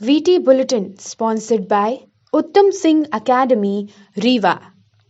VT Bulletin sponsored by उत्तम Singh academy Rewa.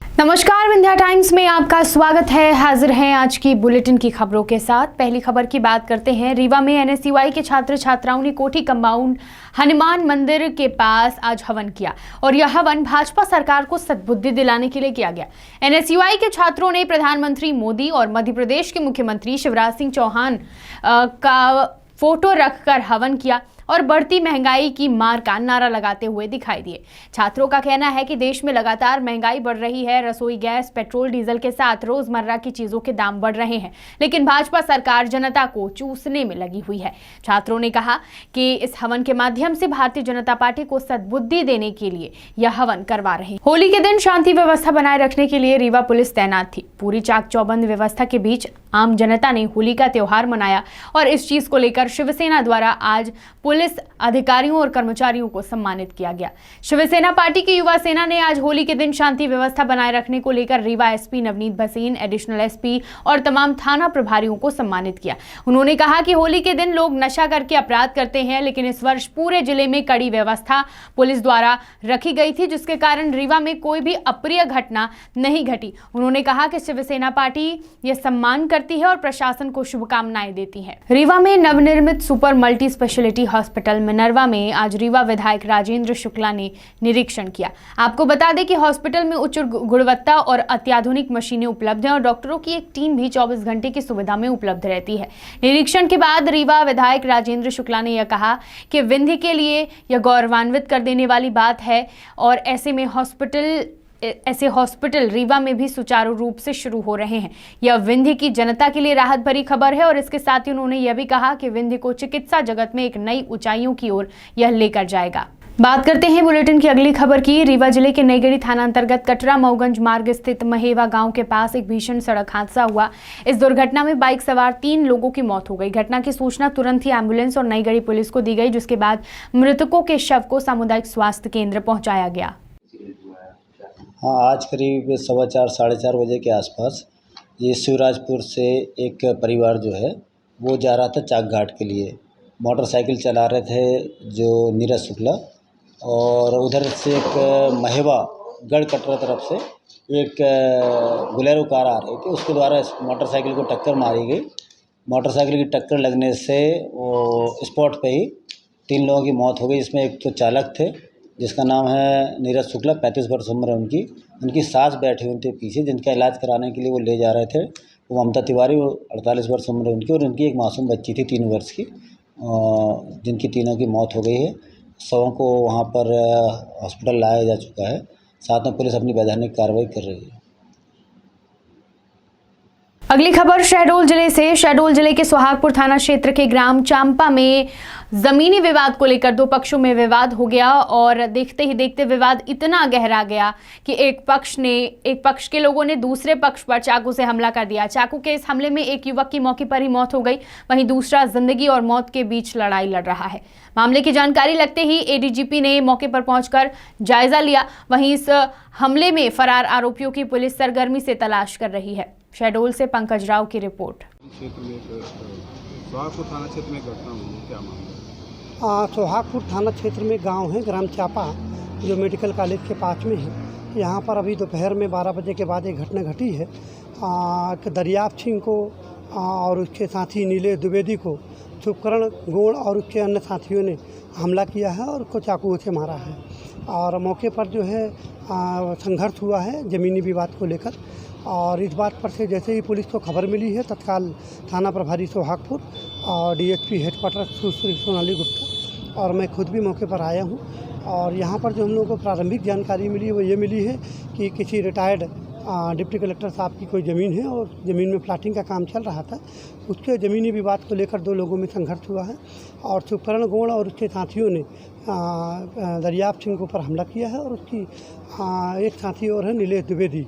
नमस्कार, Vindhya times में आपका स्वागत है। हाजिर हैं आज की बुलेटिन की खबरों के साथ। पहली खबर की बात करते हैं। रीवा में NSUI के छात्र छात्राओं ने कोठी कंपाउंड हनुमान मंदिर के पास आज हवन किया और यह हवन भाजपा सरकार को सद्बुद्धि दिलाने के लिए किया गया। NSUI के छात्रों ने प्रधानमंत्री मोदी और मध्य प्रदेश के मुख्यमंत्री शिवराज सिंह चौहान का फोटो रखकर हवन किया और बढ़ती महंगाई की मार का नारा लगाते हुए दिखाई दिए। छात्रों का कहना है कि देश में लगातार महंगाई बढ़ रही है। रसोई गैस, पेट्रोल, डीजल के साथ रोजमर्रा की चीजों के दाम बढ़ रहे हैं, लेकिन भाजपा सरकार जनता को चूसने में लगी हुई है। छात्रों ने कहा कि इस हवन के माध्यम से भारतीय जनता पार्टी को सद्बुद्धि देने के लिए यह हवन करवा रहे हैं। होली के दिन शांति व्यवस्था बनाए रखने के लिए रीवा पुलिस तैनात थी। पूरी चाक चौबंद व्यवस्था के बीच आम जनता ने होली का त्योहार मनाया और इस चीज को लेकर शिवसेना द्वारा आज पुलिस अधिकारियों और कर्मचारियों को सम्मानित किया गया। शिवसेना पार्टी की युवा सेना ने आज होली के दिन शांति व्यवस्था बनाए रखने को लेकर Rewa SP Navneet Bhasin, additional SP और तमाम थाना प्रभारियों को सम्मानित किया। उन्होंने कहा कि होली के दिन लोग नशा करके अपराध करते हैं, लेकिन इस वर्ष पूरे जिले में कड़ी व्यवस्था पुलिस द्वारा रखी गई थी, जिसके कारण रीवा में कोई भी अप्रिय घटना नहीं घटी। उन्होंने कहा कि शिवसेना पार्टी यह सम्मान करती है और प्रशासन को शुभकामनाएं देती है। रीवा में नवनिर्मित super multi speciality hospital Minerva में आज रीवा विधायक राजेंद्र शुक्ला ने निरीक्षण किया। आपको बता दें कि हॉस्पिटल में उच्च गुणवत्ता और अत्याधुनिक मशीनें उपलब्ध हैं और डॉक्टरों की एक टीम भी 24 घंटे की सुविधा में उपलब्ध रहती है। निरीक्षण के बाद रीवा विधायक राजेंद्र शुक्ला ने यह कहा कि विंध्य के लिए यह गौरवान्वित कर देने वाली बात है और ऐसे हॉस्पिटल रीवा में भी सुचारू रूप से शुरू हो रहे हैं। यह विंध्य की जनता के लिए राहत भरी खबर है और इसके साथ ही उन्होंने यह भी कहा कि विंध्य को चिकित्सा जगत में एक नई ऊंचाइयों की ओर यह लेकर जाएगा। बात करते हैं बुलेटिन की अगली खबर की। रीवा जिले के नईगढ़ी थाना अंतर्गत कटरा मऊगंज मार्ग स्थित महेवा गांव के पास एक भीषण सड़क हादसा हुआ। इस दुर्घटना में बाइक सवार 3 लोगों की मौत हो गई। घटना की सूचना तुरंत ही एम्बुलेंस और नईगढ़ी पुलिस को दी गई, जिसके बाद मृतकों के शव को सामुदायिक स्वास्थ्य केंद्र पहुंचाया गया। हाँ, आज करीब 4:15 साढ़े 4 बजे के आसपास ये शिवराजपुर से एक परिवार जो है वो जा रहा था चाक घाट के लिए। मोटरसाइकिल चला रहे थे जो नीरज शुक्ला, और उधर से एक महेवा गढ़ कटरा तरफ से एक बोलेरो कार आ रही थी, उसके द्वारा इस मोटरसाइकिल को टक्कर मारी गई। मोटरसाइकिल की टक्कर लगने से वो स्पॉट पे ही 3 लोगों की मौत हो गई। इसमें एक तो चालक थे जिसका नाम है नीरज शुक्ला, 35 वर्ष उम्र है उनकी सास बैठी हुई थी पीछे, जिनका इलाज कराने के लिए वो ले जा रहे थे। वो ममता तिवारी, वो 48 वर्ष उम्र है उनकी, और उनकी एक मासूम बच्ची थी 3 वर्ष की, जिनकी तीनों की मौत हो गई है। शवों को वहाँ पर हॉस्पिटल लाया जा चुका है। साथ में पुलिस अपनी वैधानिक कार्रवाई कर रही है। अगली खबर शहडोल जिले से। शहडोल जिले के सुहागपुर थाना क्षेत्र के ग्राम चांपा में जमीनी विवाद को लेकर 2 पक्षों में विवाद हो गया और देखते ही देखते विवाद इतना गहरा गया कि एक पक्ष के लोगों ने दूसरे पक्ष पर चाकू से हमला कर दिया। चाकू के इस हमले में एक युवक की मौके पर ही मौत हो गई, वहीं दूसरा जिंदगी और मौत के बीच लड़ाई लड़ रहा है। मामले की जानकारी लगते ही ADGP ने मौके पर पहुंचकर जायजा लिया। वहीं इस हमले में फरार आरोपियों की पुलिस सरगर्मी से तलाश कर रही है। शहडोल से पंकज राव की रिपोर्ट। सोहागपुर थाना क्षेत्र में घटना हुई, क्या मामला? सोहागपुर थाना क्षेत्र में गांव है ग्राम चापा, जो मेडिकल कॉलेज के पास में है। यहाँ पर अभी दोपहर में 12 बजे के बाद एक घटना घटी है कि दरियाप सिंह को और उसके साथी नीलेश द्विवेदी को शुभकरण गोड़ और उसके अन्य साथियों ने हमला किया है और उसको चाकुओं से मारा है। और मौके पर जो है संघर्ष हुआ है ज़मीनी विवाद को लेकर। और इस बात पर से जैसे ही पुलिस को खबर मिली है, तत्काल थाना प्रभारी सोहागपुर और DSP हेडक्वार्टर सुश्री सोनाली गुप्ता और मैं खुद भी मौके पर आया हूं। और यहां पर जो हम लोगों को प्रारंभिक जानकारी मिली है वो ये मिली है कि किसी रिटायर्ड डिप्टी कलेक्टर साहब की कोई ज़मीन है और ज़मीन में प्लाटिंग का काम चल रहा था। उसके ज़मीनी विवाद को लेकर 2 लोगों में संघर्ष हुआ है और शुभकरण गोड़ और उसके साथियों ने दरियाप सिंह के ऊपर हमला किया है और उसकी एक साथी और है नीलेश द्विवेदी,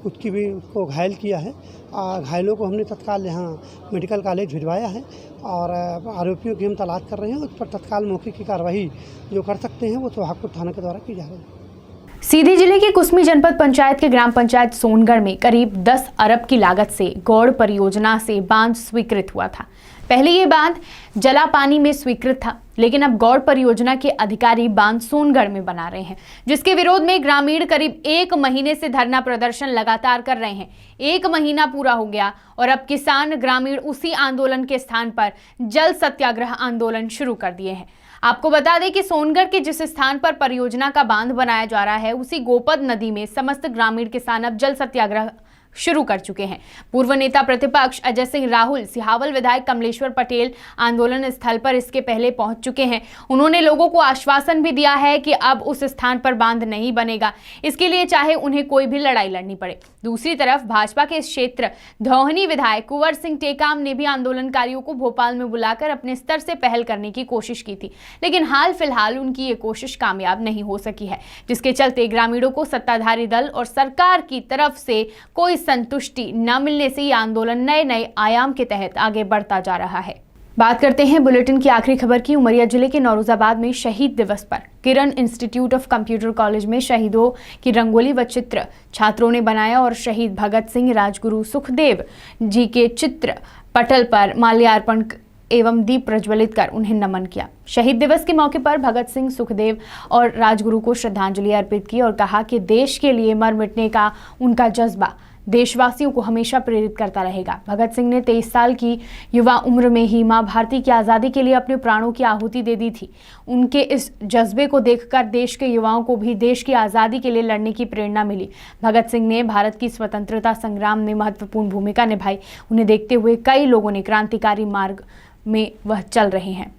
उसको घायल किया है। घायलों को हमने तत्काल यहाँ मेडिकल कॉलेज भिजवाया है और आरोपियों की हम तलाश कर रहे हैं। उस पर तत्काल मौके की कार्रवाई जो कर सकते हैं वो सोहागपुर थाना के द्वारा की जा रही है। सीधी जिले के कुसमी जनपद पंचायत के ग्राम पंचायत सोनगढ़ में करीब 10 अरब की लागत से गौड़ परियोजना से बांध स्वीकृत हुआ था। पहले ये बांध जलापानी में स्वीकृत था, लेकिन अब गौड़ परियोजना के अधिकारी बांध सोनगढ़ में बना रहे हैं, जिसके विरोध में ग्रामीण करीब 1 महीने से धरना प्रदर्शन लगातार कर रहे हैं। 1 महीना पूरा हो गया और अब किसान ग्रामीण उसी आंदोलन के स्थान पर जल सत्याग्रह आंदोलन शुरू कर दिए हैं। आपको बता दें कि सोनगढ़ के जिस स्थान पर परियोजना का बांध बनाया जा रहा है, उसी गोपद नदी में समस्त ग्रामीण किसान अब जल सत्याग्रह शुरू कर चुके हैं। पूर्व नेता प्रतिपक्ष अजय सिंह राहुल, सिहावल विधायक कमलेश्वर पटेल आंदोलन स्थल पर इसके पहले पहुंच चुके हैं। उन्होंने लोगों को आश्वासन भी दिया है कि अब उस स्थान पर बांध नहीं बनेगा, इसके लिए चाहे उन्हें कोई भी लड़ाई लड़नी पड़े। दूसरी तरफ भाजपा के क्षेत्र धौहनी विधायक कुंवर सिंह टेकाम ने भी आंदोलनकारियों को भोपाल में बुलाकर अपने स्तर से पहल करने की कोशिश की थी, लेकिन हाल फिलहाल उनकी ये कोशिश कामयाब नहीं हो सकी है, जिसके चलते ग्रामीणों को सत्ताधारी दल और सरकार की तरफ से कोई संतुष्टि न मिलने से ये आंदोलन नए आयाम के तहत आगे बढ़ता जा रहा है। बात करते हैं बुलेटिन की आखिरी खबर की। उमरिया जिले के नौरोजाबाद में शहीद दिवस पर किरण इंस्टीट्यूट ऑफ कंप्यूटर कॉलेज में शहीदों की रंगोली व चित्र छात्रों ने बनाया और शहीद भगत सिंह, राजगुरु सुखदेव जी के चित्र पटल पर माल्यार्पण एवं दीप प्रज्वलित कर उन्हें नमन किया। शहीद दिवस के मौके पर भगत सिंह, सुखदेव और राजगुरु को श्रद्धांजलि अर्पित की और कहा कि देश के लिए मर मिटने का उनका जज्बा देशवासियों को हमेशा प्रेरित करता रहेगा। भगत सिंह ने 23 साल की युवा उम्र में ही मां भारती की आज़ादी के लिए अपने प्राणों की आहुति दे दी थी। उनके इस जज्बे को देखकर देश के युवाओं को भी देश की आज़ादी के लिए लड़ने की प्रेरणा मिली। भगत सिंह ने भारत की स्वतंत्रता संग्राम में महत्वपूर्ण भूमिका निभाई। उन्हें देखते हुए कई लोगों ने क्रांतिकारी मार्ग में वह चल रहे हैं।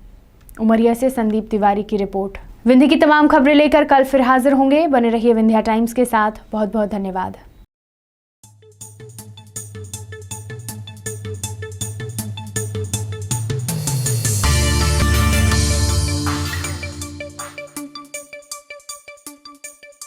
उमरिया से संदीप तिवारी की रिपोर्ट। विंध्य की तमाम खबरें लेकर कल फिर हाजिर होंगे। बने रहिए विंध्या टाइम्स के साथ। बहुत बहुत धन्यवाद।